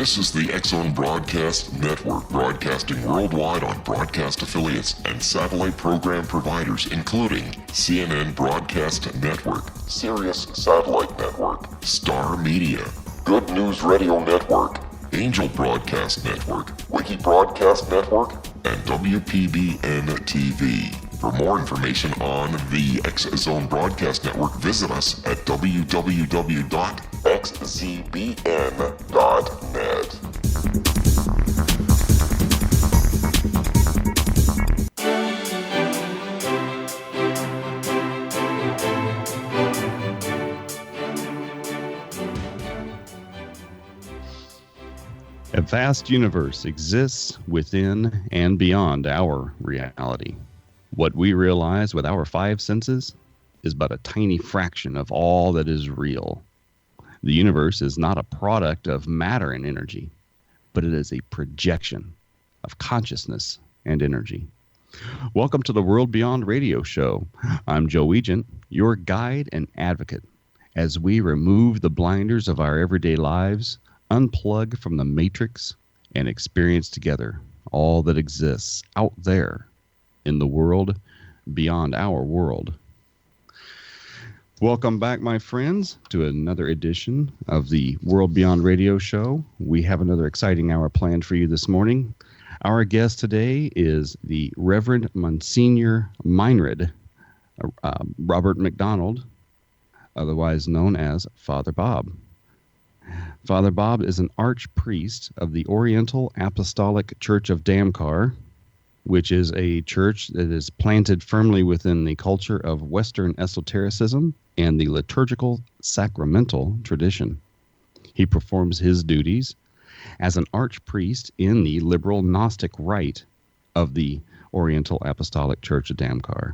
This is the X-Zone Broadcast Network, broadcasting worldwide on broadcast affiliates and satellite program providers, including CNN Broadcast Network, Sirius Satellite Network, Star Media, Good News Radio Network, Angel Broadcast Network, Wiki Broadcast Network, and WPBN TV. For more information on the X-Zone Broadcast Network, visit us at www.xzbn.net. A vast universe exists within and beyond our reality. What we realize with our five senses is but a tiny fraction of all that is real. The universe is not a product of matter and energy, but it is a projection of consciousness and energy. Welcome to the World Beyond Radio Show. I'm Joe Weigant, your guide and advocate, as we remove the blinders of our everyday lives, unplug from the matrix, and experience together all that exists out there in the world beyond our world. Welcome back, my friends, to another edition of the World Beyond Radio Show. We have another exciting hour planned for you this morning. Our guest today is the Reverend Monsignor Meinrad, Robert McDonald, otherwise known as Father Bob. Father Bob is an archpriest of the Oriental Apostolic Church of Damkar, which is a church that is planted firmly within the culture of Western esotericism and the liturgical sacramental tradition. He performs his duties as an archpriest in the liberal Gnostic rite of the Oriental Apostolic Church of Damkar.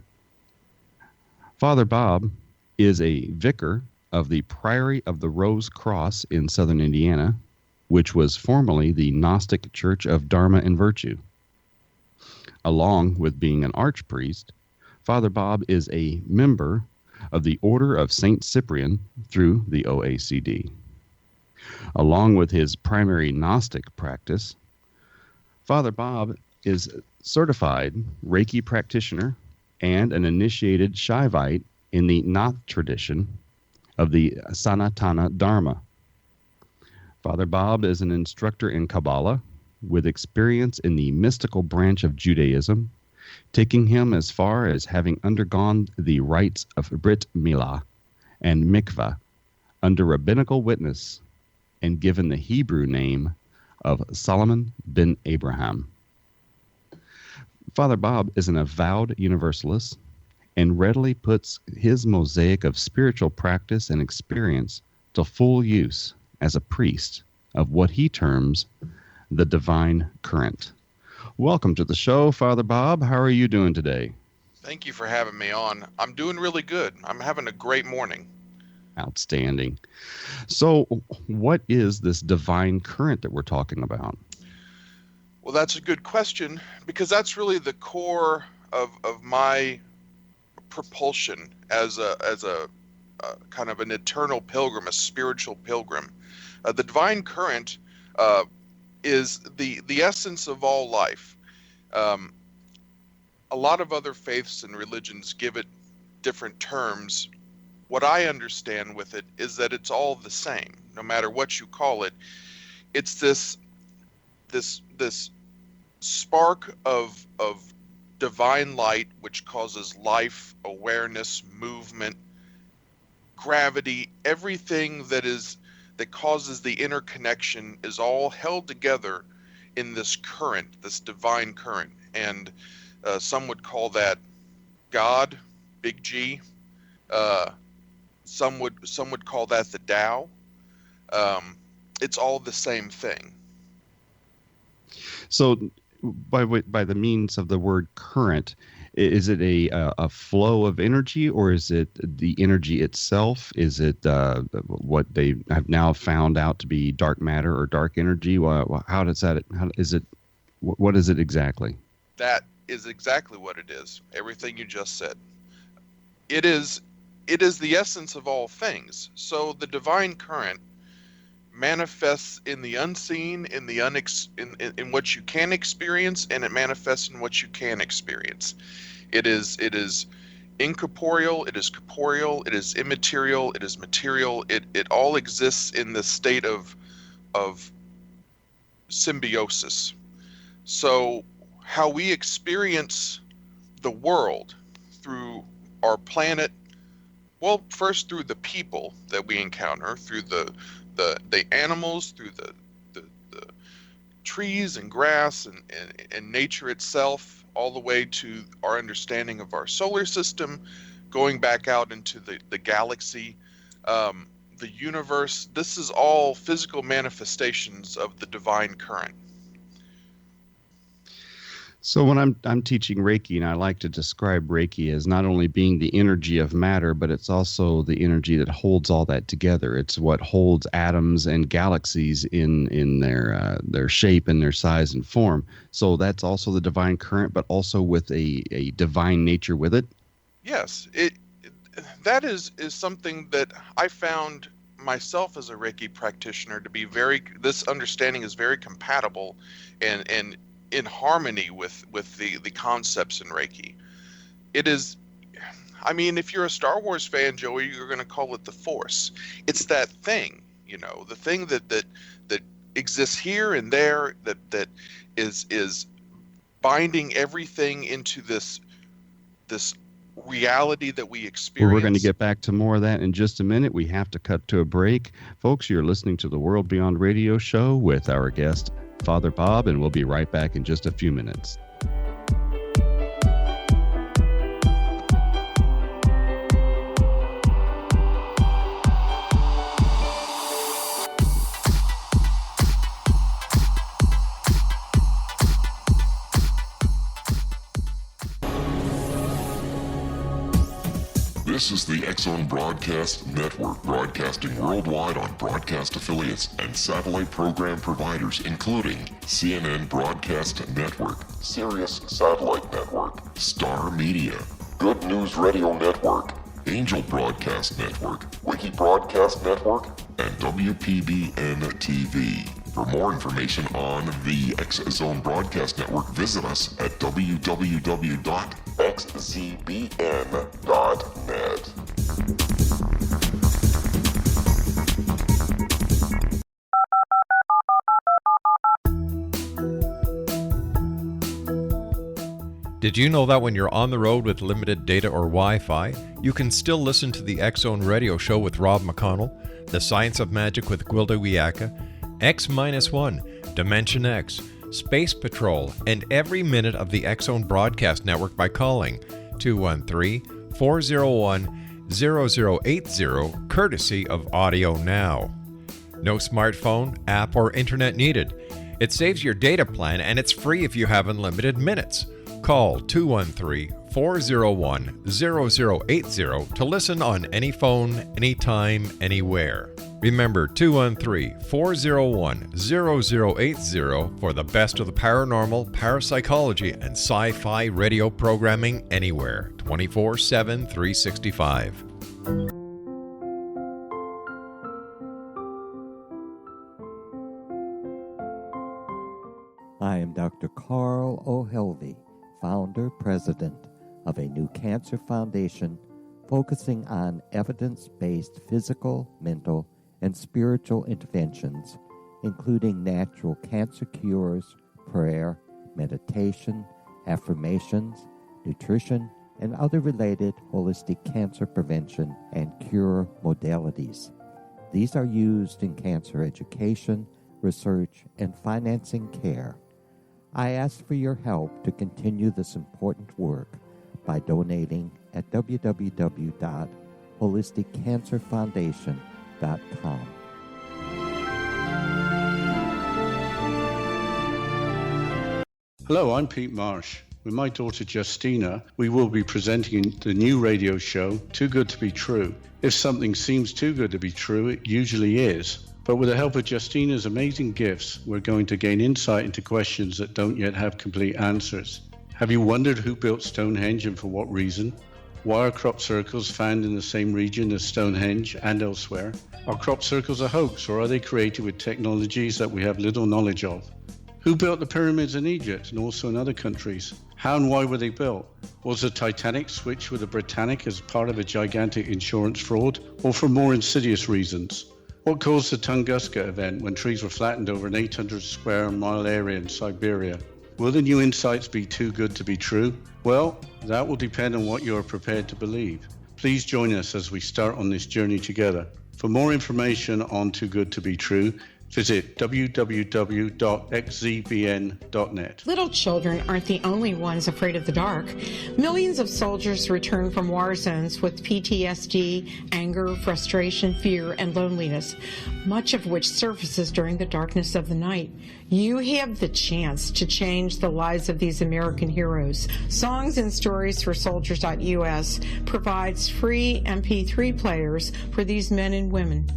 Father Bob is a vicar of the Priory of the Rose Cross in southern Indiana, which was formerly the Gnostic Church of Dharma and Virtue. Along with being an archpriest, Father Bob is a member of the Order of St. Cyprian through the OACD. Along with his primary Gnostic practice, Father Bob is certified Reiki practitioner and an initiated Shaivite in the Nath tradition of the Sanatana Dharma. Father Bob is an instructor in Kabbalah with experience in the mystical branch of Judaism, taking him as far as having undergone the rites of Brit Milah and Mikvah under rabbinical witness and given the Hebrew name of Solomon ben Abraham. Father Bob is an avowed universalist and readily puts his mosaic of spiritual practice and experience to full use as a priest of what he terms the divine current. Welcome to the show, Father Bob. How are you doing today? Thank you for having me on. I'm doing really good. I'm having a great morning. Outstanding. So, what is this divine current that we're talking about? Well, that's a good question, because that's really the core of my propulsion as a kind of an eternal pilgrim, a spiritual pilgrim. The divine current is the essence of all life. A lot of other faiths and religions give it different terms. What I understand with it is that it's all the same, no matter what you call it. It's this spark of divine light which causes life, awareness, movement, gravity, everything that causes the interconnection is all held together in this current, this divine current. And some would call that God, big G. Some would call that the Tao. It's all the same thing. So by the means of the word current, is it a flow of energy, or is it the energy itself? Is it what they have now found out to be dark matter or dark energy? What is it exactly? That is exactly what it is. Everything you just said. It is the essence of all things. So the divine current manifests in the unseen, in the in what you can experience, and it manifests in what you can experience. It is incorporeal, it is corporeal, it is immaterial, it is material. It all exists in this state of symbiosis. So how we experience the world through our planet, well, first through the people that we encounter, through the animals, through the trees and grass and nature itself, all the way to our understanding of our solar system, going back out into the galaxy, the universe. This is all physical manifestations of the divine current. So when I'm teaching Reiki, and I like to describe Reiki as not only being the energy of matter, but it's also the energy that holds all that together. It's what holds atoms and galaxies in their shape and their size and form. So that's also the divine current, but also with a divine nature with it. Yes, that is something that I found myself as a Reiki practitioner to be this understanding is very compatible and in harmony with the concepts in Reiki. It is, I mean, if you're a Star Wars fan, Joey, you're going to call it the Force. It's that thing, the thing that exists here and there, that is binding everything into this reality that we experience. Well, we're going to get back to more of that in just a minute. We have to cut to a break. Folks, you're listening to the World Beyond Radio Show with our guest, Father Bob, and we'll be right back in just a few minutes. This is the X-Zone Broadcast Network, broadcasting worldwide on broadcast affiliates and satellite program providers, including CNN Broadcast Network, Sirius Satellite Network, Star Media, Good News Radio Network, Angel Broadcast Network, Wiki Broadcast Network, and WPBN TV. For more information on the X-Zone Broadcast Network, visit us at www.xzbn.net. Did you know that when you're on the road with limited data or Wi-Fi, you can still listen to the X-Zone Radio Show with Rob McConnell, The Science of Magic with Gwilda Wiyaka, X-1, Dimension X, Space Patrol, and every minute of the X-Zone Broadcast Network by calling 213-401-0080, courtesy of Audio Now. No smartphone, app, or internet needed. It saves your data plan, and it's free if you have unlimited minutes. Call 213-401-0080 to listen on any phone, anytime, anywhere. Remember 213-401-0080 for the best of the paranormal, parapsychology, and sci-fi radio programming anywhere, 24/7, 365. I am Dr. Carl O'Helvey, founder, president of a new cancer foundation focusing on evidence-based physical, mental, and spiritual interventions, including natural cancer cures, prayer, meditation, affirmations, nutrition, and other related holistic cancer prevention and cure modalities. These are used in cancer education, research, and financing care. I ask for your help to continue this important work by donating at www.holisticcancerfoundation.com. Hello, I'm Pete Marsh. With my daughter Justina, we will be presenting the new radio show, Too Good to Be True. If something seems too good to be true, it usually is. But with the help of Justina's amazing gifts, we're going to gain insight into questions that don't yet have complete answers. Have you wondered who built Stonehenge and for what reason? Why are crop circles found in the same region as Stonehenge and elsewhere? Are crop circles a hoax, or are they created with technologies that we have little knowledge of? Who built the pyramids in Egypt and also in other countries? How and why were they built? Was the Titanic switched with the Britannic as part of a gigantic insurance fraud, or for more insidious reasons? What caused the Tunguska event when trees were flattened over an 800 square mile area in Siberia? Will the new insights be too good to be true? Well, that will depend on what you are prepared to believe. Please join us as we start on this journey together. For more information on Too Good to Be True, visit www.xzbn.net. Little children aren't the only ones afraid of the dark. Millions of soldiers return from war zones with PTSD, anger, frustration, fear, and loneliness, much of which surfaces during the darkness of the night. You have the chance to change the lives of these American heroes. Songs and Stories for Soldiers.us provides free MP3 players for these men and women.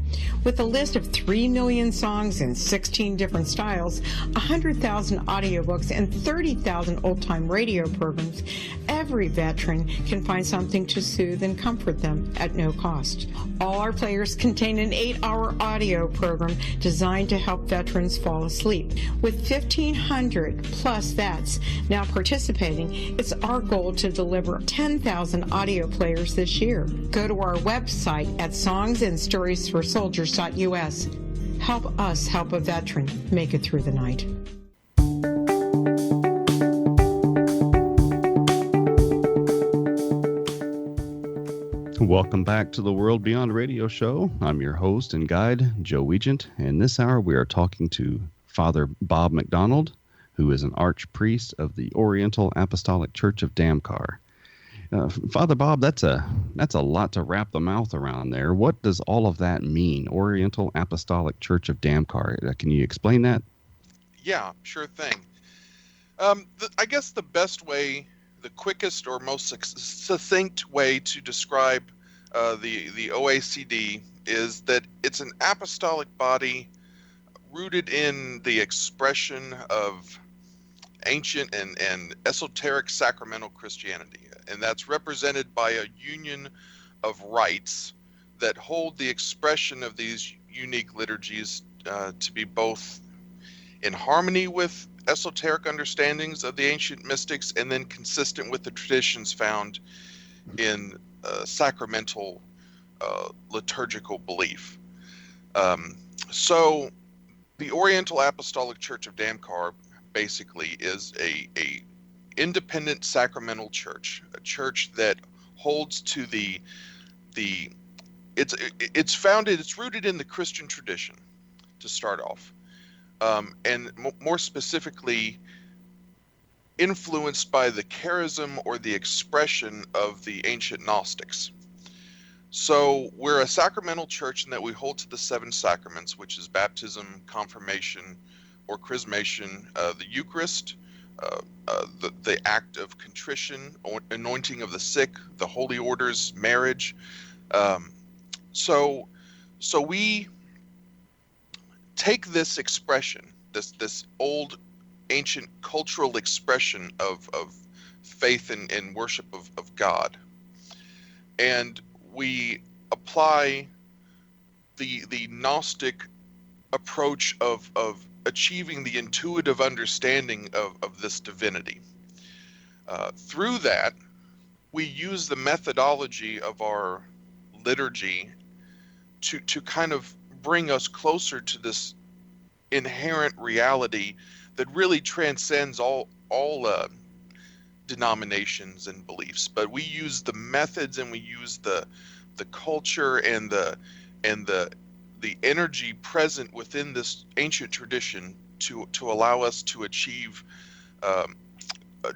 With a list of 3 million songs in 16 different styles, 100,000 audiobooks, and 30,000 old-time radio programs, every veteran can find something to soothe and comfort them at no cost. All our players contain an 8-hour audio program designed to help veterans fall asleep. With 1,500 plus vets now participating, it's our goal to deliver 10,000 audio players this year. Go to our website at songsandstoriesforsoldiers.us. Help us help a veteran make it through the night. Welcome back to the World Beyond Radio Show. I'm your host and guide, Joe Weigant, and this hour we are talking to Father Bob McDonald, who is an archpriest of the Oriental Apostolic Church of Damcar. Father Bob, that's a lot to wrap the mouth around there. What does all of that mean, Oriental Apostolic Church of Damcar? Can you explain that? Yeah, sure thing. I guess the best way, the quickest or most succinct way to describe the OACD is that it's an apostolic body rooted in the expression of ancient and esoteric sacramental Christianity. And that's represented by a union of rites that hold the expression of these unique liturgies to be both in harmony with esoteric understandings of the ancient mystics and then consistent with the traditions found in sacramental liturgical belief. So the Oriental Apostolic Church of Damcar basically is a independent sacramental church, a church that holds to it's rooted in the Christian tradition to start off, and more specifically influenced by the charism or the expression of the ancient Gnostics. So we're a sacramental church in that we hold to the 7 sacraments, which is baptism, confirmation, or chrismation, the Eucharist, the act of contrition, anointing of the sick, the holy orders, marriage. So we take this expression, this old ancient cultural expression of faith and worship of God, and we apply the Gnostic approach of achieving the intuitive understanding of this divinity. Through that, we use the methodology of our liturgy to kind of bring us closer to this inherent reality that really transcends all denominations and beliefs. But we use the methods and we use the culture and the energy present within this ancient tradition to allow us to achieve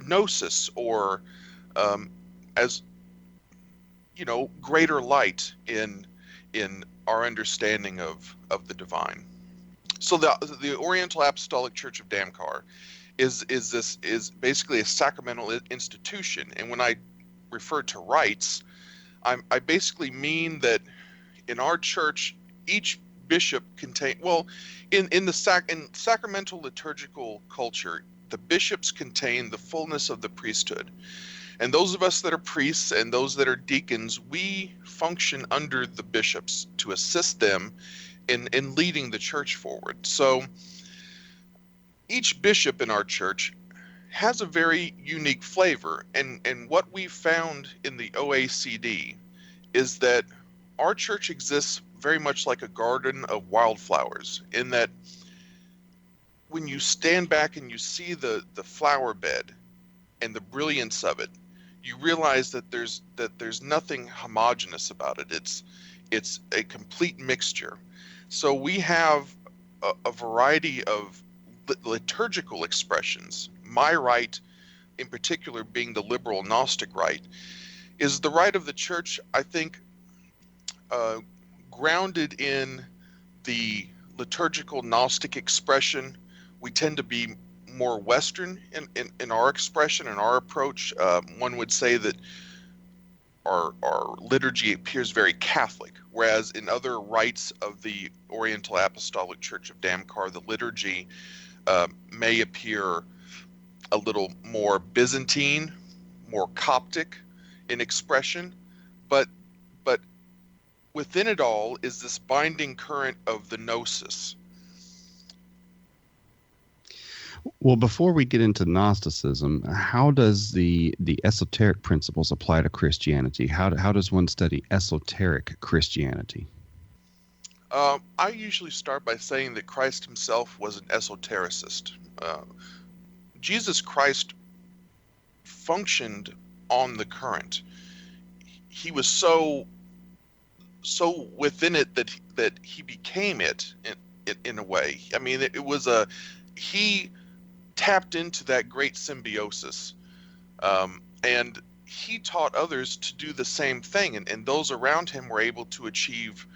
gnosis, or as you know, greater light in our understanding of the divine. So the Oriental Apostolic Church of Damcar is basically a sacramental institution, and when I refer to rites, I basically mean that in our church, each bishop in sacramental liturgical culture, the bishops contain the fullness of the priesthood, And those of us that are priests and those that are deacons, we function under the bishops to assist them in leading the church forward. So each bishop in our church has a very unique flavor. And what we found in the OACD is that our church exists very much like a garden of wildflowers, in that when you stand back and you see the flower bed and the brilliance of it, you realize that there's nothing homogeneous about it. It's a complete mixture. So we have a variety of liturgical expressions. My rite, in particular, being the liberal Gnostic rite, is the rite of the church, I think, grounded in the liturgical Gnostic expression. We tend to be more Western in our expression and our approach. One would say that our liturgy appears very Catholic, whereas in other rites of the Oriental Apostolic Church of Damkar, the liturgy may appear a little more Byzantine, more Coptic in expression, but within it all is this binding current of the gnosis. Well, before we get into Gnosticism, how does the esoteric principles apply to Christianity? How does one study esoteric Christianity? I usually start by saying that Christ himself was an esotericist. Jesus Christ functioned on the current. He was so within it that he became it in a way. I mean, he tapped into that great symbiosis, and he taught others to do the same thing, and those around him were able to achieve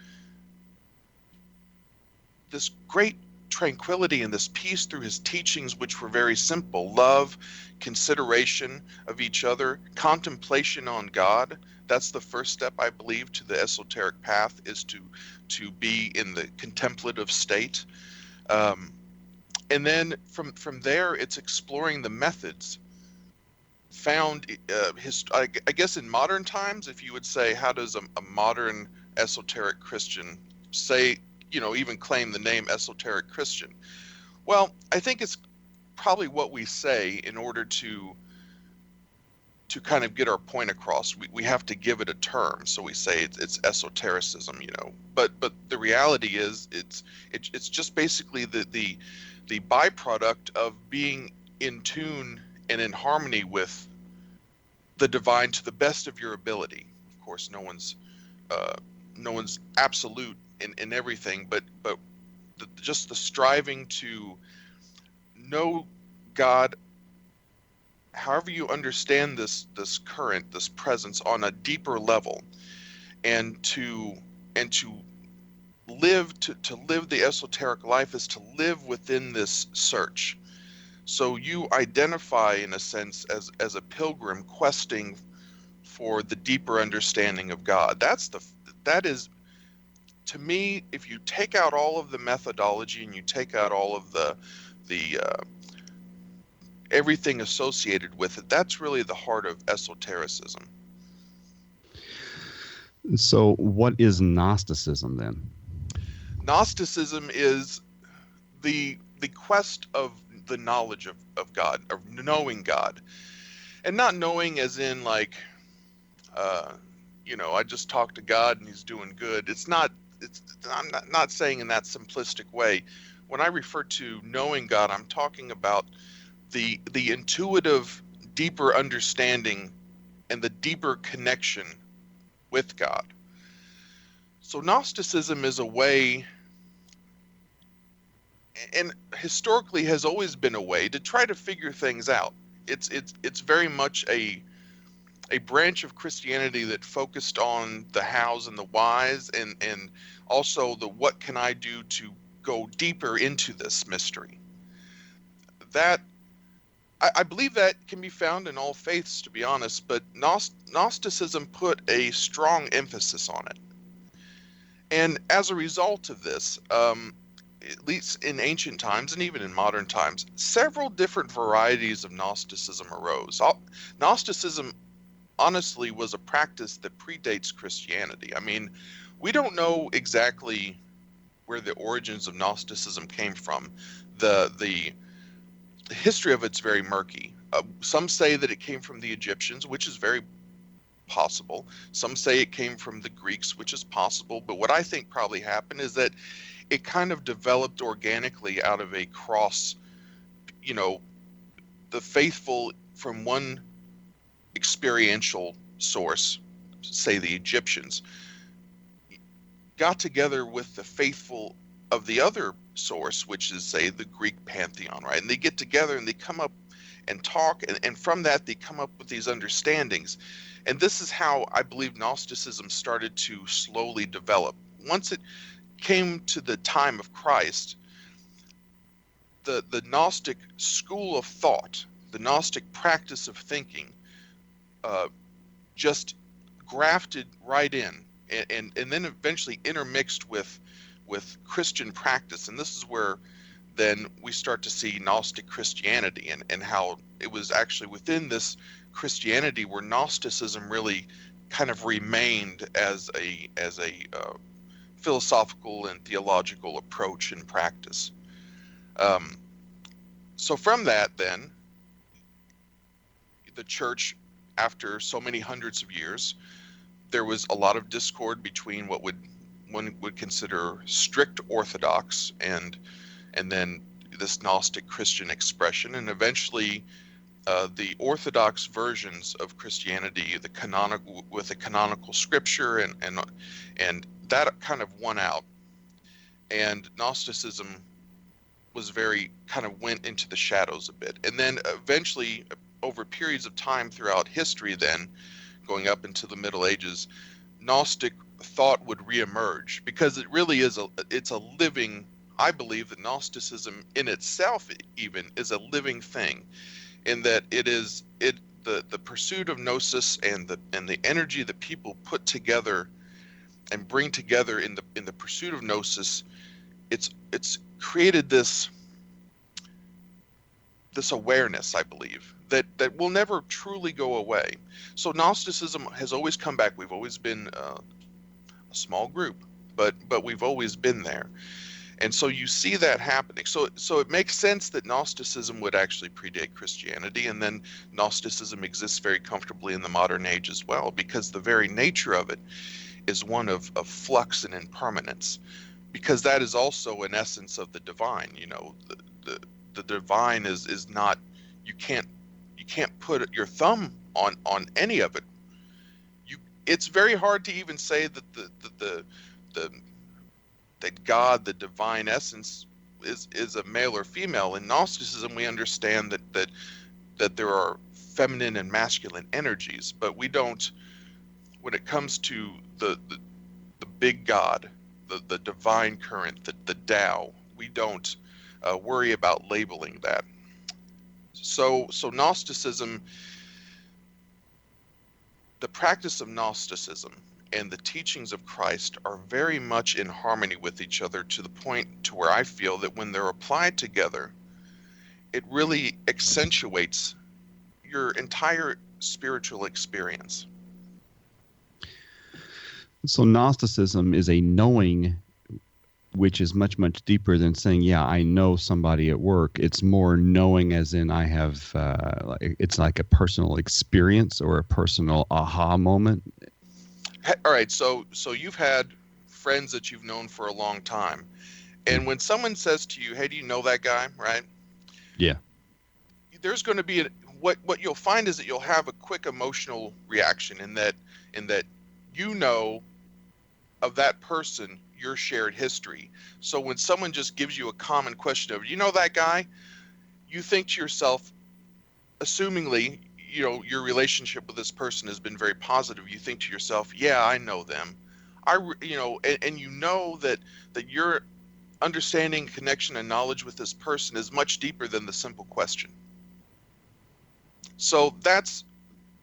this great tranquility and this peace through his teachings, which were very simple: love, consideration of each other, contemplation on God. That's the first step, I believe, to the esoteric path, is to be in the contemplative state. And then from there, it's exploring the methods found, I guess in modern times, if you would say, how does a modern esoteric Christian say, even claim the name esoteric Christian? Well, I think it's probably what we say in order to kind of get our point across. We have to give it a term, so we say it's esotericism, But the reality is it's just basically the byproduct of being in tune and in harmony with the divine to the best of your ability. Of course, no one's absolute in everything, but just the striving to know God, however you understand this current, this presence, on a deeper level, and to live the esoteric life is to live within this search. So you identify, in a sense, as a pilgrim questing for the deeper understanding of God. That is, to me, if you take out all of the methodology and you take out all of the everything associated with it, that's really the heart of esotericism. So what is Gnosticism then? Gnosticism is the quest of the knowledge of God, of knowing God. And not knowing as in like, I just talked to God and he's doing good. I'm not saying in that simplistic way. When I refer to knowing God, I'm talking about the intuitive, deeper understanding and the deeper connection with God. So Gnosticism is a way, and historically has always been a way, to try to figure things out. It's very much a branch of Christianity that focused on the hows and the whys, and also the what can I do to go deeper into this mystery. That I believe that can be found in all faiths, to be honest, but Gnosticism put a strong emphasis on it. And as a result of this, at least in ancient times and even in modern times, several different varieties of Gnosticism arose. Gnosticism honestly was a practice that predates Christianity. I mean, we don't know exactly where the origins of Gnosticism came from. The history of it's very murky. Some say that it came from the Egyptians, which is very possible. Some say it came from the Greeks, which is possible. But what I think probably happened is that it kind of developed organically out of a cross, the faithful from one experiential source, say the Egyptians, got together with the faithful of the other source, which is, say, the Greek pantheon, right? And they get together and they come up and talk, and from that they come up with these understandings. And this is how I believe Gnosticism started to slowly develop. Once it came to the time of Christ, the Gnostic school of thought, the Gnostic practice of thinking, just grafted right in, and then eventually intermixed with Christian practice. And this is where then we start to see Gnostic Christianity, and how it was actually within this Christianity where Gnosticism really kind of remained as a philosophical and theological approach and practice. So from that, then, the church, after so many hundreds of years, there was a lot of discord between what one would consider strict Orthodox and then this Gnostic Christian expression, and eventually the Orthodox versions of Christianity, the canonical scripture, and that kind of won out, and Gnosticism was went into the shadows a bit. And then eventually, over periods of time throughout history, then going up into the Middle Ages, Gnostic thought would reemerge, because it really is it's a living, I believe that Gnosticism in itself even is a living thing, in that the pursuit of gnosis and the energy that people put together and bring together in the pursuit of gnosis, it's created this awareness, I believe, that will never truly go away. So Gnosticism has always come back. We've always been a small group, but we've always been there. And so you see that happening. So it makes sense that Gnosticism would actually predate Christianity, and then Gnosticism exists very comfortably in the modern age as well, because the very nature of it is one of flux and impermanence, because that is also an essence of the divine. The divine is not, you can't put your thumb on any of it. It's very hard to even say that that God, the divine essence, is a male or female. In Gnosticism, we understand that there are feminine and masculine energies, but we don't, when it comes to the big God, the divine current, the Tao, we don't worry about labeling that. So Gnosticism, the practice of Gnosticism and the teachings of Christ are very much in harmony with each other, to the point to where I feel that when they're applied together, it really accentuates your entire spiritual experience. So Gnosticism is a knowing, which is much, much deeper than saying, yeah, I know somebody at work. It's more knowing as in I have, it's like a personal experience or a personal aha moment. All right, so you've had friends that you've known for a long time, and when someone says to you, hey, do you know that guy, right? Yeah. There's going to be what you'll find is that you'll have a quick emotional reaction in that of that person, your shared history. So when someone just gives you a common question of, you know that guy, you think to yourself, assumingly, your relationship with this person has been very positive. You think to yourself, yeah, I know them. And you know that your understanding, connection, and knowledge with this person is much deeper than the simple question. So that's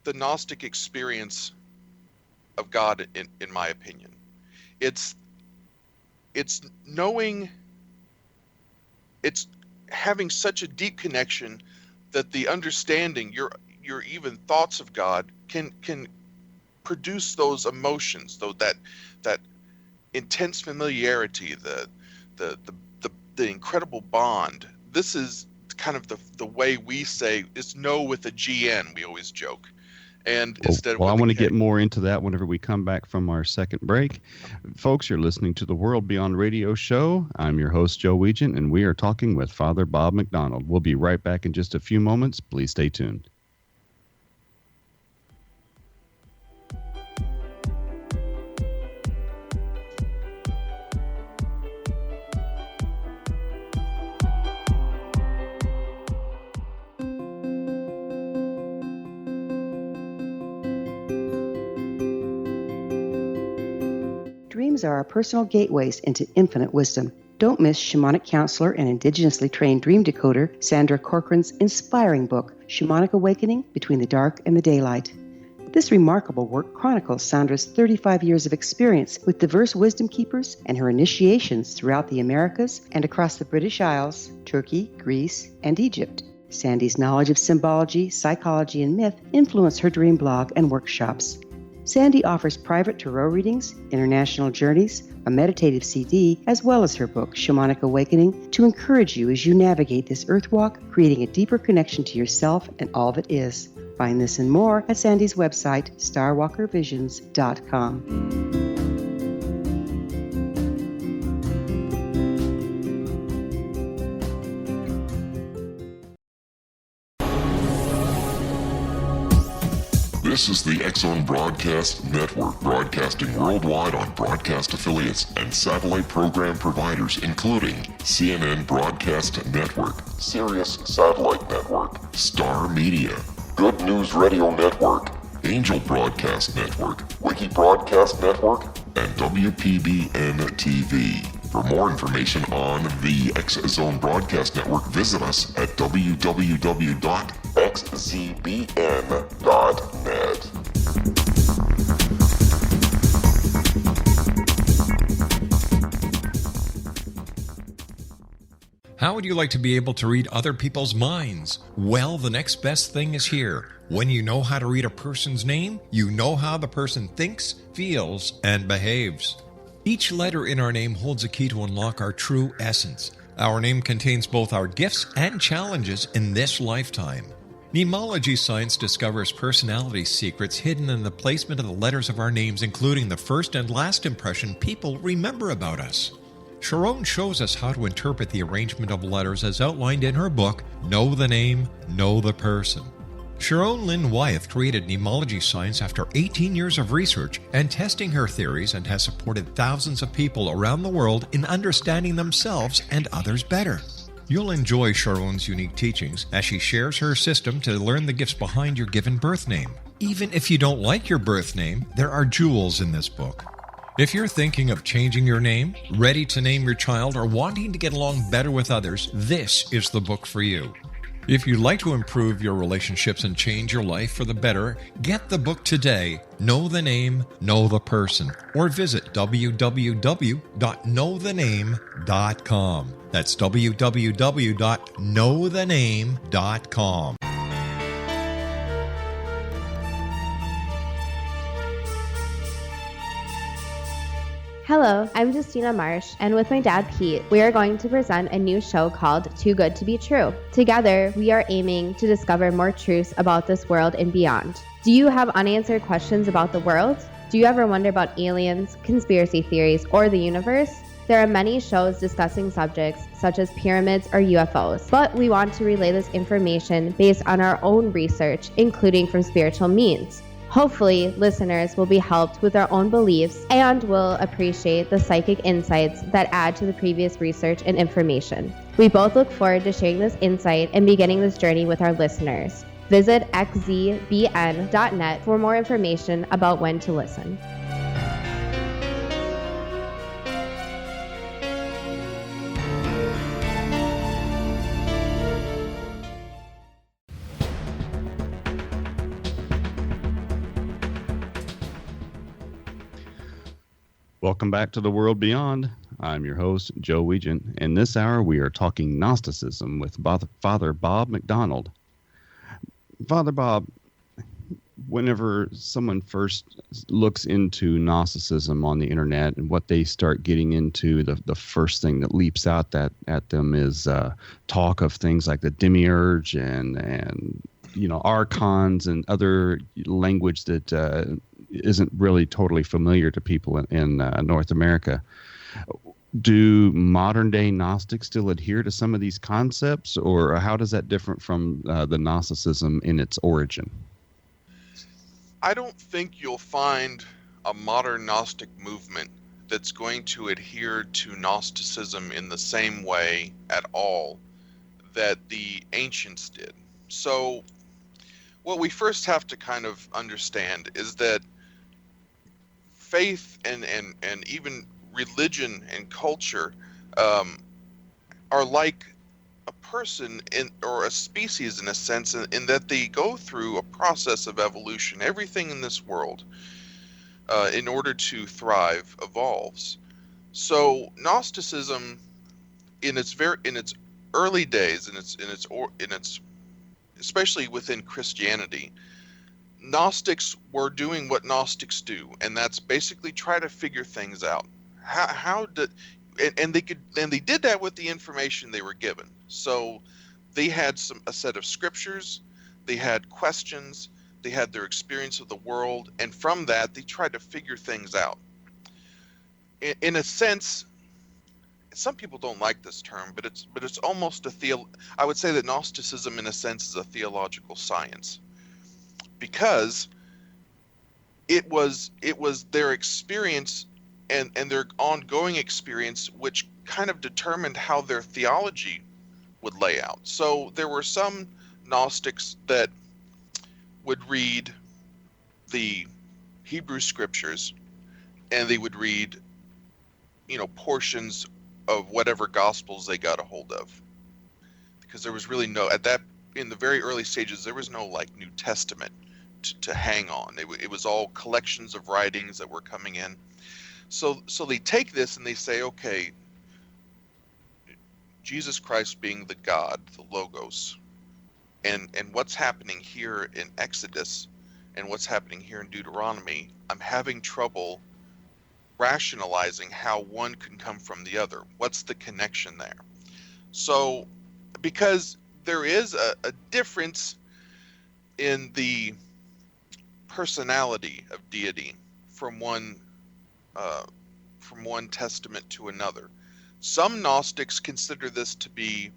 the Gnostic experience of God, in my opinion. It's knowing, it's having such a deep connection that the understanding, your even thoughts of God can produce those emotions, though that intense familiarity, the incredible bond. This is kind of the way we say it's know with a GN. We always joke, and instead of I with want a to K. get more into that whenever we come back from our second break. Folks, you're listening to the World Beyond Radio Show. I'm your host, Joe Weigant, and we are talking with Father Bob McDonald. We'll be right back in just a few moments. Please stay tuned. Dreams are our personal gateways into infinite wisdom. Don't miss shamanic counselor and indigenously trained dream decoder Sandra Corcoran's inspiring book, Shamanic Awakening Between the Dark and the Daylight. This remarkable work chronicles Sandra's 35 years of experience with diverse wisdom keepers and her initiations throughout the Americas and across the British Isles, Turkey, Greece, and Egypt. Sandy's knowledge of symbology, psychology, and myth influence her dream blog and workshops. Sandy offers private tarot readings, international journeys, a meditative CD, as well as her book, Shamanic Awakening, to encourage you as you navigate this earth walk, creating a deeper connection to yourself and all that is. Find this and more at Sandy's website, starwalkervisions.com. This is the X-Zone Broadcast Network, broadcasting worldwide on broadcast affiliates and satellite program providers, including CNN Broadcast Network, Sirius Satellite Network, Star Media, Good News Radio Network, Angel Broadcast Network, Wiki Broadcast Network, and WPBN TV. For more information on the X-Zone Broadcast Network, visit us at www.xzbn.net. How would you like to be able to read other people's minds? Well, the next best thing is here. When you know how to read a person's name, you know how the person thinks, feels, and behaves. Each letter in our name holds a key to unlock our true essence. Our name contains both our gifts and challenges in this lifetime. Mnemology science discovers personality secrets hidden in the placement of the letters of our names, including the first and last impression people remember about us. Sharon shows us how to interpret the arrangement of letters as outlined in her book, Know the Name, Know the Person. Sharon Lynn Wyeth created mnemology science after 18 years of research and testing her theories, and has supported thousands of people around the world in understanding themselves and others better. You'll enjoy Sharon's unique teachings as she shares her system to learn the gifts behind your given birth name. Even if you don't like your birth name, there are jewels in this book. If you're thinking of changing your name, ready to name your child, or wanting to get along better with others, this is the book for you. If you'd like to improve your relationships and change your life for the better, get the book today, Know the Name, Know the Person, or visit www.knowthename.com. That's www.knowthename.com. Hello, I'm Justina Marsh, and with my dad Pete, we are going to present a new show called Too Good to Be True. Together, we are aiming to discover more truths about this world and beyond. Do you have unanswered questions about the world? Do you ever wonder about aliens, conspiracy theories, or the universe? There are many shows discussing subjects such as pyramids or UFOs, but we want to relay this information based on our own research, including from spiritual means. Hopefully, listeners will be helped with their own beliefs and will appreciate the psychic insights that add to the previous research and information. We both look forward to sharing this insight and beginning this journey with our listeners. Visit xzbn.net for more information about when to listen. Welcome back to the World Beyond. I'm your host, Joe Weigant. In this hour, we are talking Gnosticism with Father Bob McDonald. Father Bob, whenever someone first looks into Gnosticism on the internet and what they start getting into, the first thing that leaps out at them is talk of things like the demiurge and archons and other language that isn't really totally familiar to people in North America. Do modern day Gnostics still adhere to some of these concepts, or how does that differ from the Gnosticism in its origin? I don't think you'll find a modern Gnostic movement that's going to adhere to Gnosticism in the same way at all that the ancients did. So what we first have to kind of understand is that faith and even religion and culture are like a person or a species in a sense, in that they go through a process of evolution. Everything in this world, in order to thrive, evolves. So Gnosticism, in its early days, in its especially within Christianity, Gnostics were doing what Gnostics do, and that's basically try to figure things out. And they did that with the information they were given. So they had a set of scriptures, they had questions, they had their experience of the world, and from that they tried to figure things out. In a sense, some people don't like this term, but it's almost I would say that Gnosticism in a sense is a theological science, because it was their experience and their ongoing experience which kind of determined how their theology would lay out. So there were some Gnostics that would read the Hebrew scriptures, and they would read, portions of whatever gospels they got a hold of, because there was really in the very early stages, there was no like New Testament to hang on. It was all collections of writings that were coming in. So they take this and they say, okay, Jesus Christ being the God, the Logos, and what's happening here in Exodus and what's happening here in Deuteronomy, I'm having trouble rationalizing how one can come from the other. What's the connection there? So, because there is a difference in the personality of deity from one testament to another. Some Gnostics consider this to be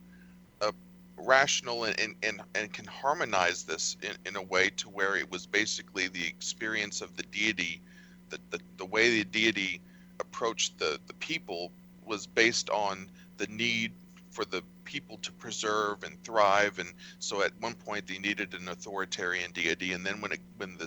rational and can harmonize this in a way to where it was basically the experience of the deity, the way the deity approached the people was based on the need for the people to preserve and thrive, and so at one point they needed an authoritarian deity, and then when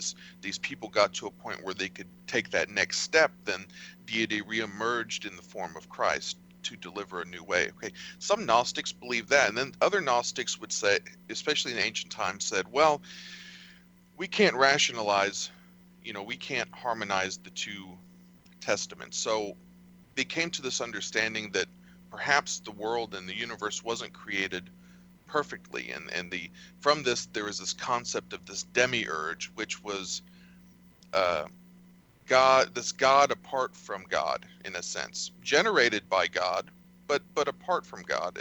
these people got to a point where they could take that next step, then deity reemerged in the form of Christ to deliver a new way. Okay, some Gnostics believe that, and then other Gnostics would say, especially in ancient times, said, well, we can't rationalize, we can't harmonize the two testaments. So they came to this understanding that perhaps the world and the universe wasn't created perfectly, and from this there was this concept of this demiurge, which was God apart from God, in a sense, generated by God, but apart from God,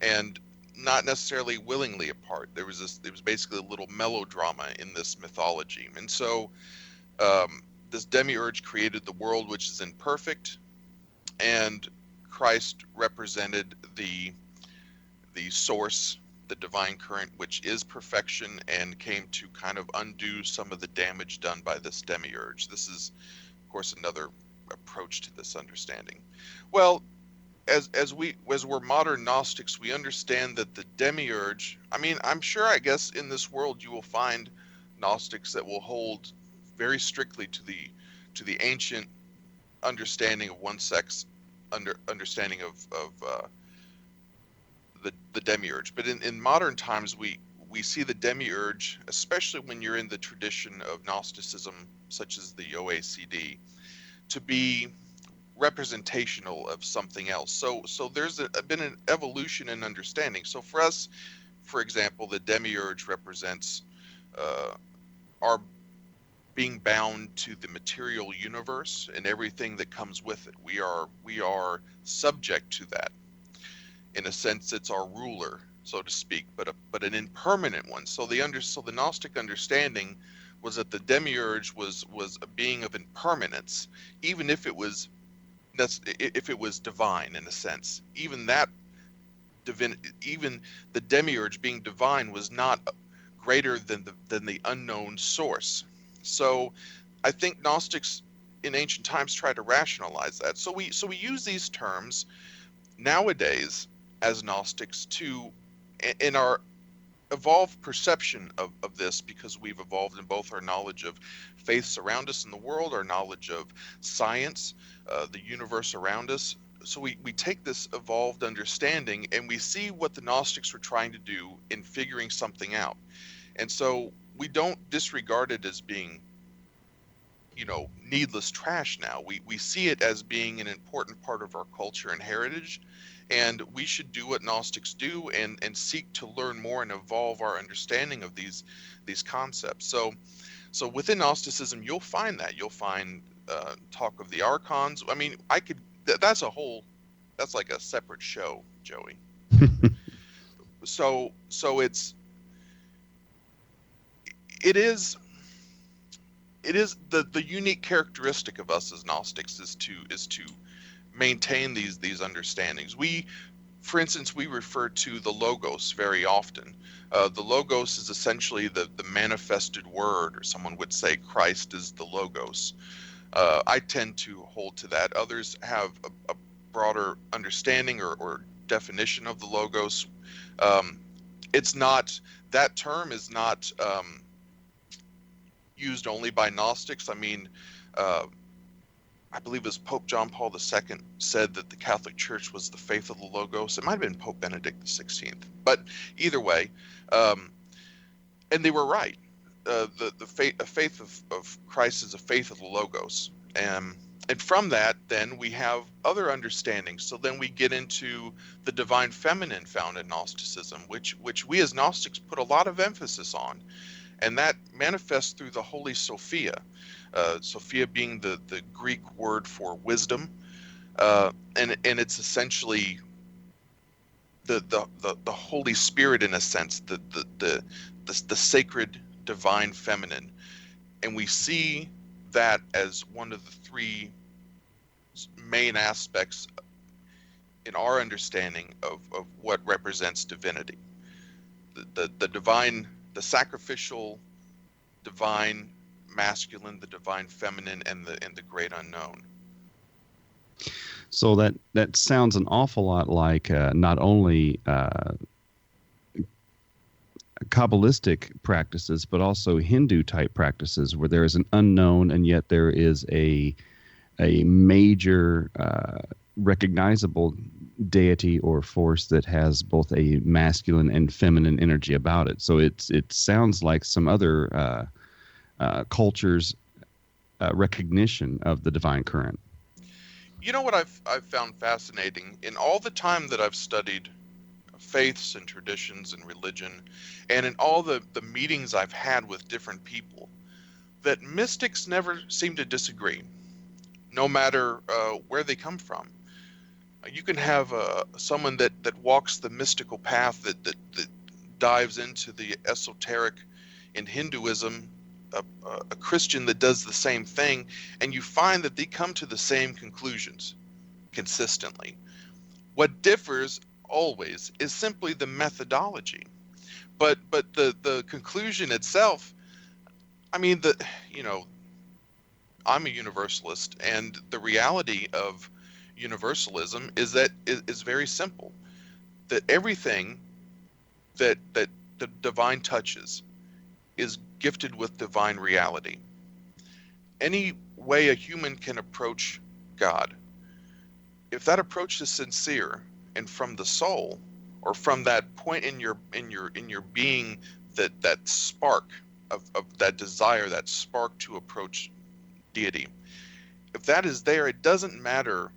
and not necessarily willingly apart. There was basically a little melodrama in this mythology, and so this demiurge created the world, which is imperfect, and Christ represented the source, the divine current, which is perfection, and came to kind of undo some of the damage done by this demiurge. This is, of course, another approach to this understanding. Well, as we're modern Gnostics, we understand that the demiurge, I'm sure, I guess, in this world you will find Gnostics that will hold very strictly to the ancient understanding of one sex, understanding of the demiurge. But in modern times, we see the demiurge, especially when you're in the tradition of Gnosticism, such as the OACD, to be representational of something else. So there's been an evolution in understanding. So for us, for example, the demiurge represents are being bound to the material universe and everything that comes with it. We are subject to that. In a sense, it's our ruler, so to speak, but an impermanent one. So the Gnostic understanding was that the demiurge was a being of impermanence, even if it was divine in a sense. Even the demiurge being divine was not greater than the unknown source. So I think Gnostics in ancient times tried to rationalize that. So we use these terms nowadays as Gnostics to, in our evolved perception of this, because we've evolved in both our knowledge of faiths around us in the world, our knowledge of science, the universe around us. So we take this evolved understanding and we see what the Gnostics were trying to do in figuring something out. And so we don't disregard it as being, needless trash now. We see it as being an important part of our culture and heritage, and we should do what Gnostics do and seek to learn more and evolve our understanding of these concepts. So within Gnosticism, you'll find that. You'll find talk of the archons. I mean, that's like a separate show, Joey. So it is the unique characteristic of us as Gnostics is to maintain these understandings. For instance, we refer to the Logos very often. The Logos is essentially the manifested word, or someone would say Christ is the Logos. I tend to hold to that. Others have a broader understanding or definition of the Logos. That term is not used only by Gnostics. I mean, I believe it was Pope John Paul II said that the Catholic Church was the faith of the Logos. It might have been Pope Benedict XVI, but either way, and they were right. The faith of Christ is a faith of the Logos, and from that, then we have other understandings. So then we get into the divine feminine found in Gnosticism, which we as Gnostics put a lot of emphasis on. And that manifests through the Holy Sophia. Sophia being the Greek word for wisdom, and it's essentially the Holy Spirit in a sense, the sacred divine feminine, and we see that as one of the three main aspects in our understanding of what represents divinity: the divine. The sacrificial, divine masculine, the divine feminine, and the great unknown. So that sounds an awful lot like not only Kabbalistic practices, but also Hindu type practices, where there is an unknown and yet there is a major recognizable deity or force that has both a masculine and feminine energy about it. So it sounds like some other cultures' recognition of the divine current. You know what I've found fascinating in all the time that I've studied faiths and traditions and religion, and in all the meetings I've had with different people, that mystics never seem to disagree, no matter where they come from. You can have someone that walks the mystical path, that dives into the esoteric in Hinduism, a Christian that does the same thing, and you find that they come to the same conclusions consistently. What differs always is simply the methodology, but the conclusion itself. I mean, I'm a universalist, and the reality of universalism is that is very simple, that everything that the divine touches is gifted with divine reality. Any way a human can approach God, if that approach is sincere and from the soul, or from that point in your being, that spark of that desire, that spark to approach deity, if that is there, it doesn't matter.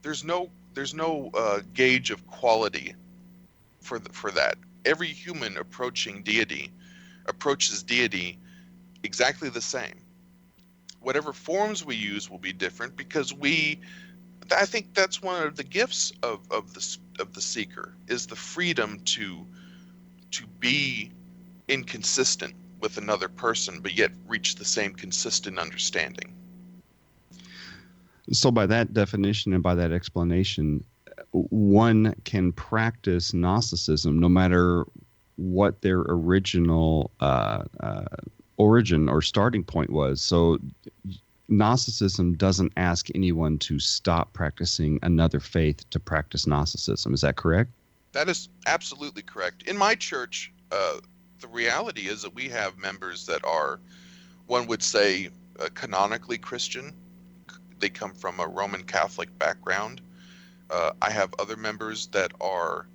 There's no gauge of quality for that. Every human approaching deity approaches deity exactly the same. Whatever forms we use will be different because I think that's one of the gifts of the seeker, is the freedom to be inconsistent with another person, but yet reach the same consistent understanding. So by that definition and by that explanation, one can practice Gnosticism no matter what their original origin or starting point was. So Gnosticism doesn't ask anyone to stop practicing another faith to practice Gnosticism. Is that correct? That is absolutely correct. In my church, the reality is that we have members that are, one would say, canonically Christian. They come from a Roman Catholic background. I have other members that are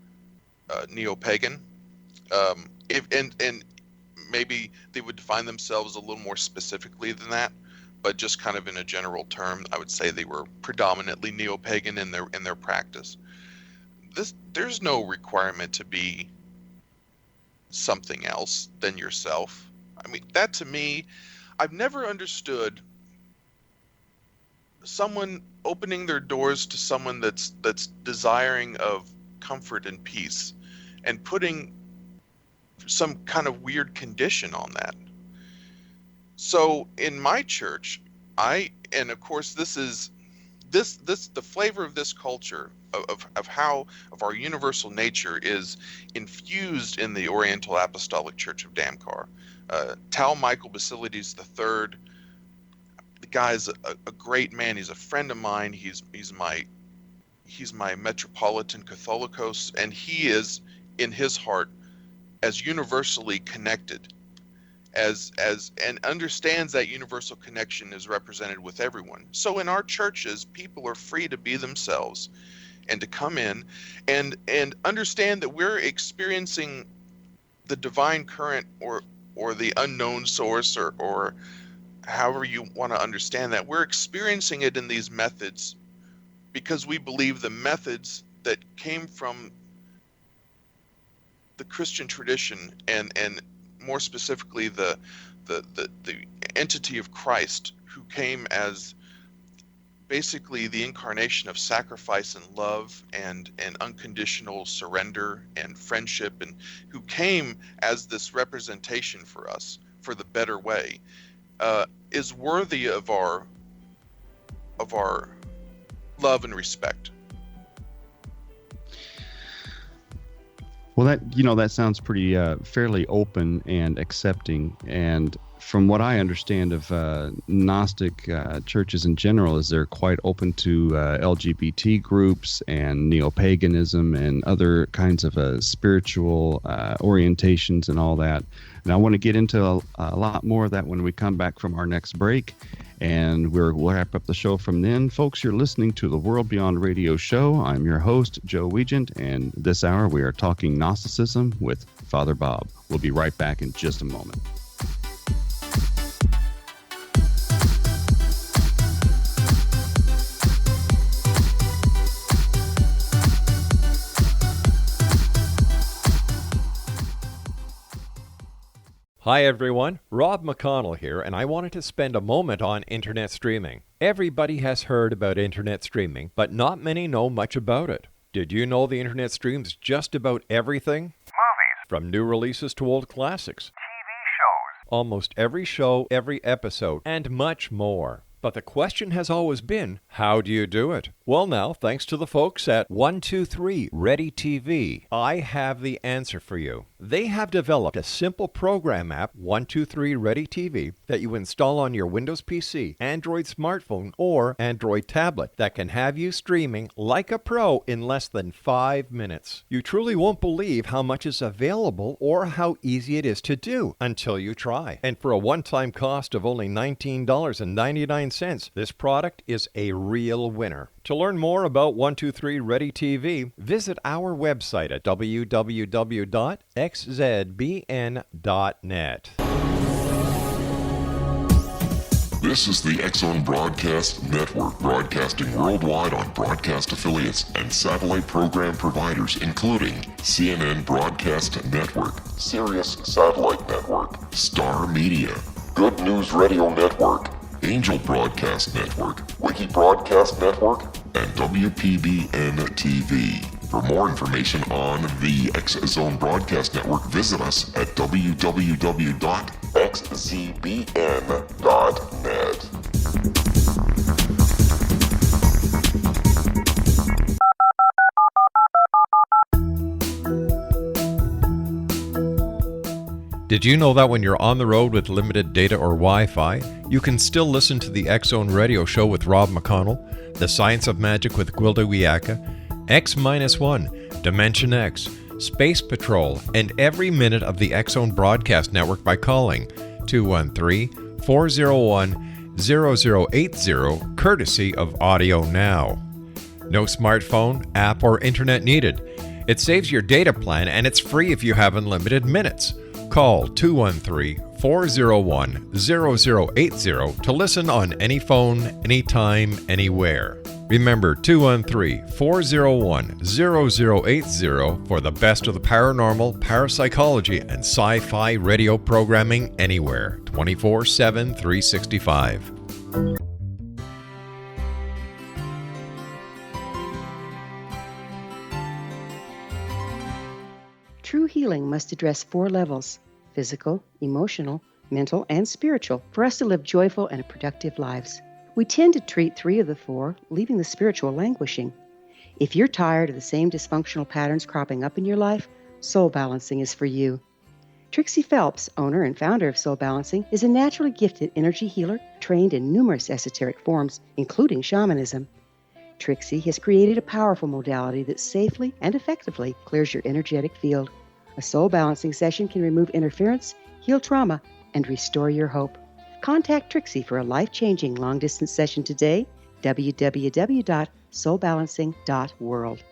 neo-pagan. And maybe they would define themselves a little more specifically than that, but just kind of in a general term, I would say they were predominantly neo-pagan in their practice. There's no requirement to be something else than yourself. I mean, that to me, I've never understood someone opening their doors to someone that's desiring of comfort and peace and putting some kind of weird condition on that. So in my church, and of course this the flavor of this culture of our universal nature is infused in the Oriental Apostolic Church of Damcar. Tal Michael Basilides III, the guy's a great man. He's a friend of mine. He's my Metropolitan Catholicos, and he is in his heart as universally connected and understands that universal connection is represented with everyone. So in our churches, people are free to be themselves and to come in and understand that we're experiencing the divine current or the unknown source or however you want to understand that. We're experiencing it in these methods because we believe the methods that came from the Christian tradition and more specifically the entity of Christ, who came as basically the incarnation of sacrifice and love and unconditional surrender and friendship, and who came as this representation for us for the better way, is worthy of our love and respect. Well, that sounds pretty fairly open and accepting. And from what I understand of Gnostic churches in general, is they're quite open to LGBT groups and neo-paganism and other kinds of spiritual orientations and all that. And I want to get into a lot more of that when we come back from our next break. And we'll wrap up the show from then. Folks, you're listening to the World Beyond Radio Show. I'm your host, Joe Weigant, and this hour we are talking Gnosticism with Father Bob. We'll be right back in just a moment. Hi everyone, Rob McConnell here, and I wanted to spend a moment on internet streaming. Everybody has heard about internet streaming, but not many know much about it. Did you know the internet streams just about everything? Movies. From new releases to old classics. TV shows. Almost every show, every episode, and much more. But the question has always been, how do you do it? Well now, thanks to the folks at 123 Ready TV, I have the answer for you. They have developed a simple program app, 123 Ready TV, that you install on your Windows PC, Android smartphone, or Android tablet that can have you streaming like a pro in less than 5 minutes. You truly won't believe how much is available or how easy it is to do until you try. And for a one-time cost of only $19.99, this product is a real winner. To learn more about 123 Ready TV, visit our website at www.xzbn.net. This is the X-Zone Broadcast Network, broadcasting worldwide on broadcast affiliates and satellite program providers, including CNN Broadcast Network, Sirius Satellite Network, Star Media, Good News Radio Network, Angel Broadcast Network, Wiki Broadcast Network, and WPBN TV. For more information on the X-Zone Broadcast Network, visit us at www.xzbn.net. Did you know that when you're on the road with limited data or Wi-Fi, you can still listen to the X-Zone Radio Show with Rob McConnell, The Science of Magic with Gwilda Wiyaka, X-1, Dimension X, Space Patrol, and every minute of the X-Zone Broadcast Network by calling 213-401-0080, courtesy of Audio Now. No smartphone, app, or internet needed. It saves your data plan and it's free if you have unlimited minutes. Call 213-401-0080 to listen on any phone, anytime, anywhere. Remember 213-401-0080 for the best of the paranormal, parapsychology, and sci-fi radio programming anywhere, 24/7, 365. True healing must address 4 levels: physical, emotional, mental, and spiritual, for us to live joyful and productive lives. We tend to treat 3 of the 4, leaving the spiritual languishing. If you're tired of the same dysfunctional patterns cropping up in your life, Soul Balancing is for you. Trixie Phelps, owner and founder of Soul Balancing, is a naturally gifted energy healer trained in numerous esoteric forms, including shamanism. Trixie has created a powerful modality that safely and effectively clears your energetic field. A Soul Balancing session can remove interference, heal trauma, and restore your hope. Contact Trixie for a life-changing long-distance session today, www.soulbalancing.world.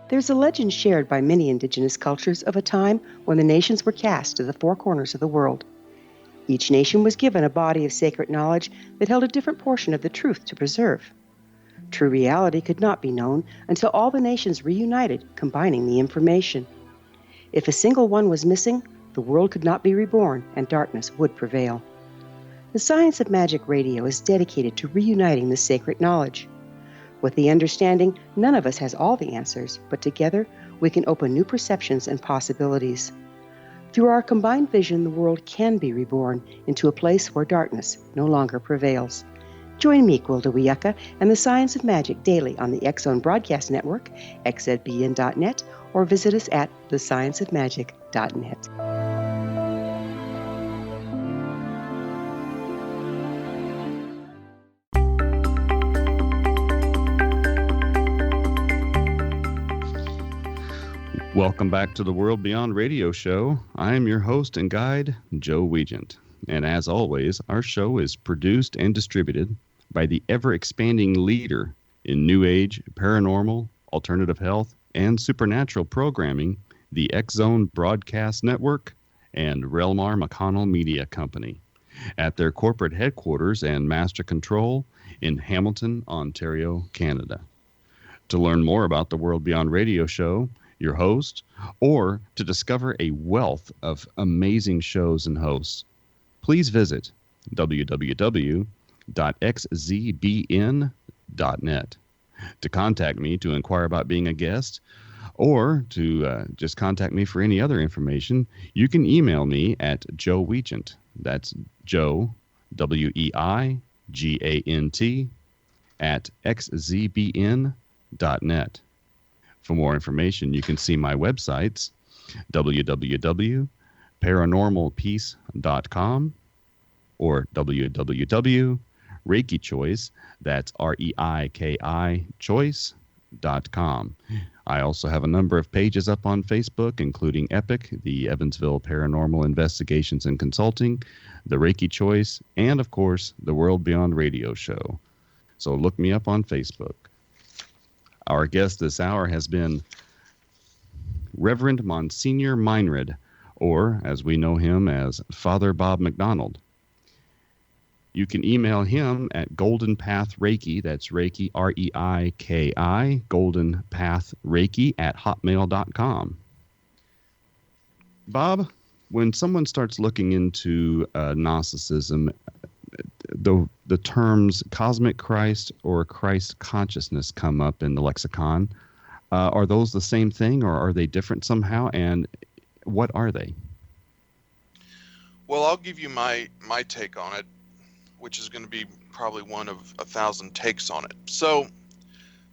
There's a legend shared by many indigenous cultures of a time when the nations were cast to the 4 corners of the world. Each nation was given a body of sacred knowledge that held a different portion of the truth to preserve. True reality could not be known until all the nations reunited, combining the information. If a single one was missing, the world could not be reborn and darkness would prevail. The Science of Magic Radio is dedicated to reuniting the sacred knowledge. With the understanding, none of us has all the answers, but together we can open new perceptions and possibilities. Through our combined vision, the world can be reborn into a place where darkness no longer prevails. Join me, Gwilda Wiyaka, and the Science of Magic daily on the X-Zone Broadcast Network, xzbn.net, or visit us at thescienceofmagic.net. Welcome back to the World Beyond Radio Show. I am your host and guide, Joe Weigant. And as always, our show is produced and distributed by the ever-expanding leader in New Age, paranormal, alternative health, and supernatural programming, the X-Zone Broadcast Network and Relmar McConnell Media Company, at their corporate headquarters and master control in Hamilton, Ontario, Canada. To learn more about the World Beyond Radio Show, your host, or to discover a wealth of amazing shows and hosts, please visit www.xzbn.net. To contact me to inquire about being a guest, or to just contact me for any other information, you can email me at Joe Weigant. That's Joe, Weigant, at xzbn.net. For more information, you can see my websites, www.paranormalpeace.com or www.reikichoice, that's REIKI choice.com. I also have a number of pages up on Facebook, including EPIC, the Evansville Paranormal Investigations and Consulting, the Reiki Choice, and, of course, the World Beyond Radio Show. So look me up on Facebook. Our guest this hour has been Reverend Monsignor Meinrad, or as we know him as Father Bob McDonald. You can email him at Golden Path Reiki, that's Reiki, R-E-I-K-I, Golden Path Reiki at hotmail.com. Bob, when someone starts looking into Gnosticism, the terms cosmic Christ or Christ consciousness come up in the lexicon. Are those the same thing, or are they different somehow? And what are they? Well, I'll give you my take on it, which is going to be probably one of 1,000 takes on it. So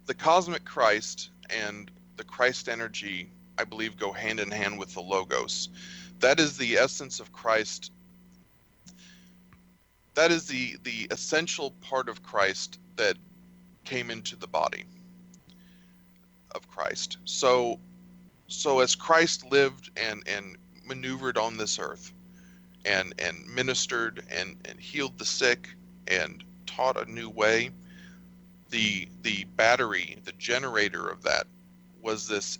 the cosmic Christ and the Christ energy, I believe, go hand in hand with the Logos. That is the essence of Christ. That is the essential part of Christ that came into the body of Christ. So as Christ lived and maneuvered on this earth, and ministered and healed the sick and taught a new way, the battery, the generator of that was this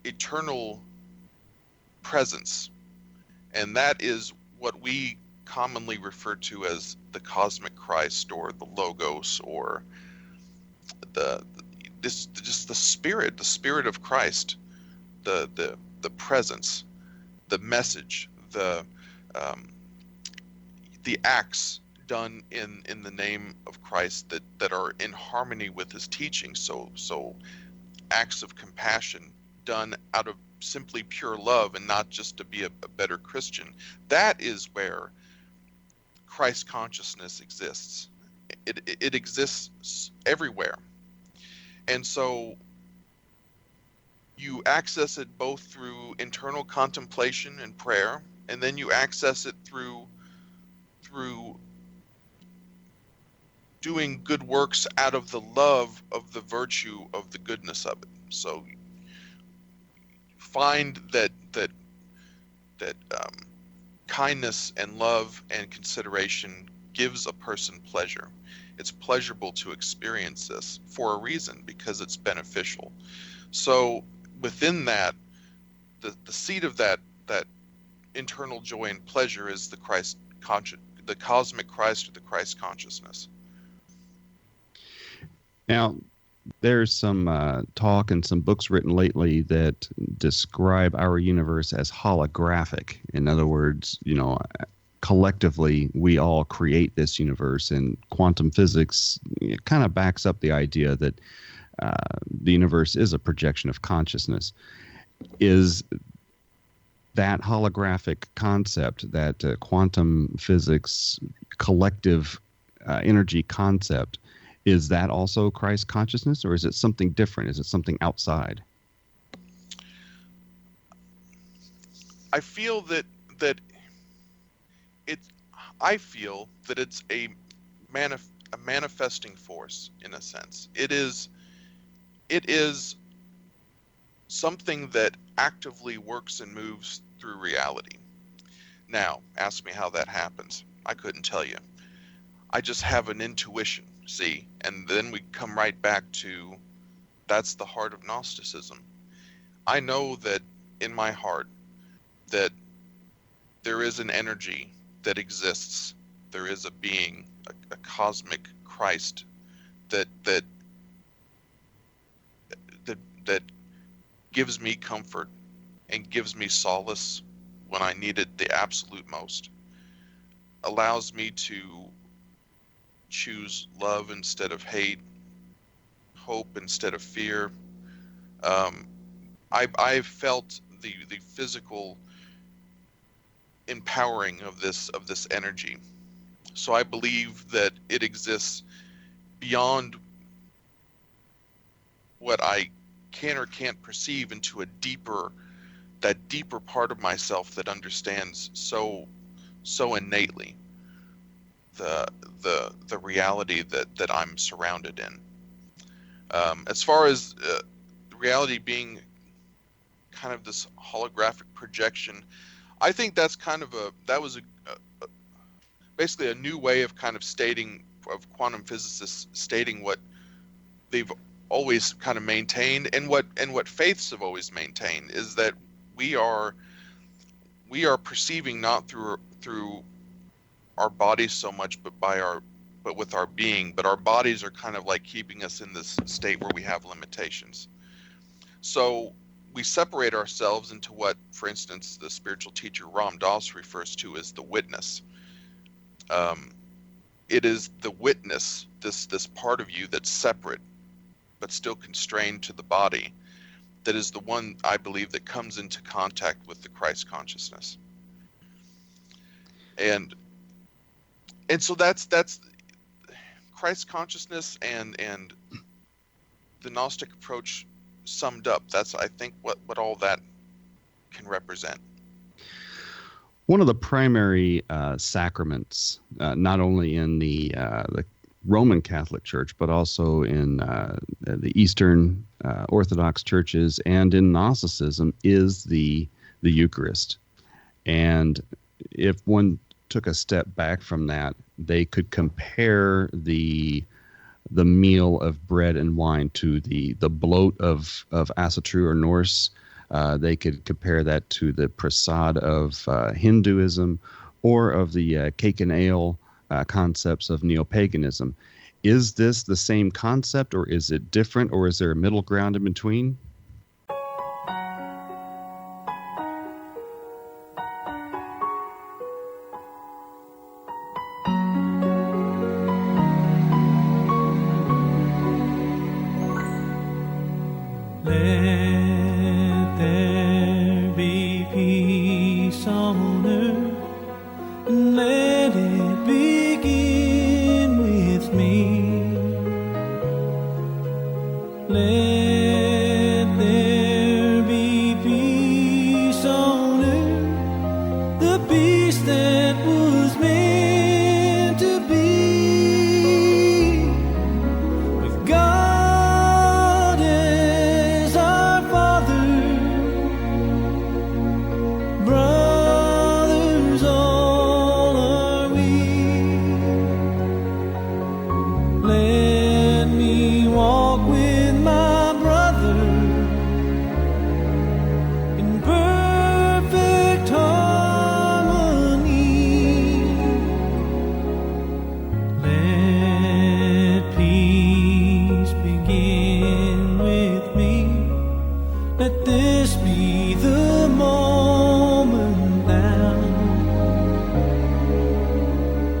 eternal presence. And that is what we commonly refer to as the cosmic Christ, or the Logos, or the spirit of Christ, the presence, the message, the acts done in the name of Christ that are in harmony with his teaching. So acts of compassion done out of simply pure love and not just to be a better Christian. That is where Christ consciousness exists. It exists everywhere. And so you access it both through internal contemplation and prayer, and then you access it through doing good works out of the love of the virtue of the goodness of it. So find that kindness and love and consideration gives a person pleasure. It's pleasurable to experience this for a reason, because it's beneficial. So within that, the seed of that internal joy and pleasure is the cosmic Christ, or the Christ consciousness. Now, there's some talk and some books written lately that describe our universe as holographic. In other words, collectively, we all create this universe, and quantum physics kind of backs up the idea that the universe is a projection of consciousness. Is that holographic concept, that quantum physics collective energy concept, is that also Christ consciousness, or is it something different? Is it something outside? I feel that it's a manifesting force, in a sense. It is something that actively works and moves through reality. Now, ask me how that happens. I couldn't tell you. I just have an intuition, see? And then we come right back to, that's the heart of Gnosticism. I know that in my heart that there is an energy that exists. There is a being, a cosmic Christ that gives me comfort and gives me solace when I need it the absolute most. Allows me to choose love instead of hate, hope instead of fear. I've felt the physical empowering of this energy. So I believe that it exists beyond what I can or can't perceive, into that deeper part of myself that understands so innately the reality that I'm surrounded in. As far as reality being kind of this holographic projection. I think that's kind of basically a new way of kind of of quantum physicists stating what they've always kind of maintained, and what faiths have always maintained, is that we are perceiving not through our bodies so much, but with our being. But our bodies are kind of like keeping us in this state where we have limitations. So we separate ourselves into what, for instance, the spiritual teacher Ram Dass refers to as the witness. It is the witness, this part of you that's separate, but still constrained to the body, that is the one, I believe, that comes into contact with the Christ consciousness. And so that's Christ consciousness and the Gnostic approach summed up. That's, I think, what all that can represent. One of the primary sacraments, not only in the Roman Catholic Church, but also in the Eastern Orthodox churches and in Gnosticism, is the Eucharist. And if one took a step back from that, they could compare the meal of bread and wine to the bloat of Asatru or Norse. They could compare that to the prasad of Hinduism, or of the cake and ale concepts of neo-paganism. Is this the same concept, or is it different, or is there a middle ground in between?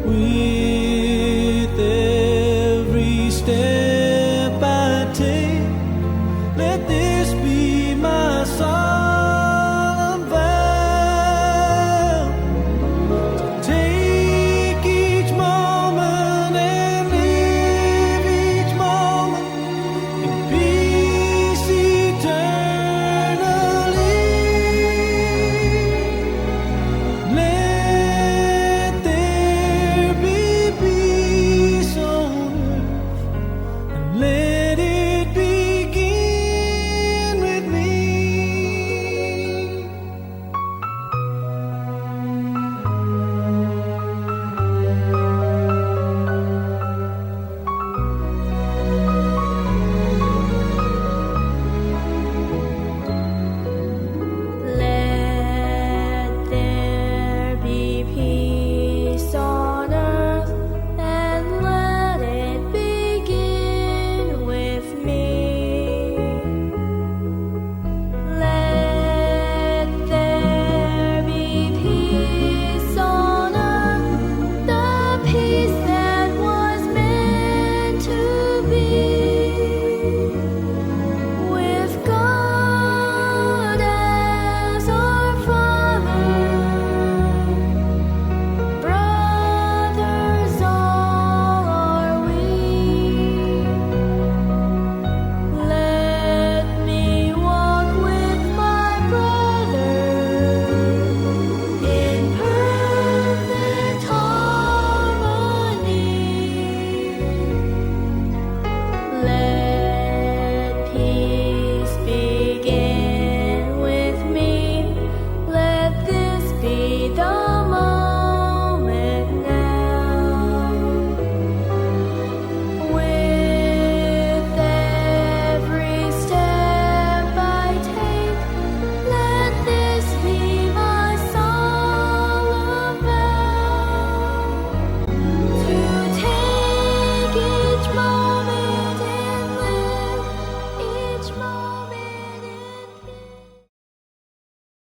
We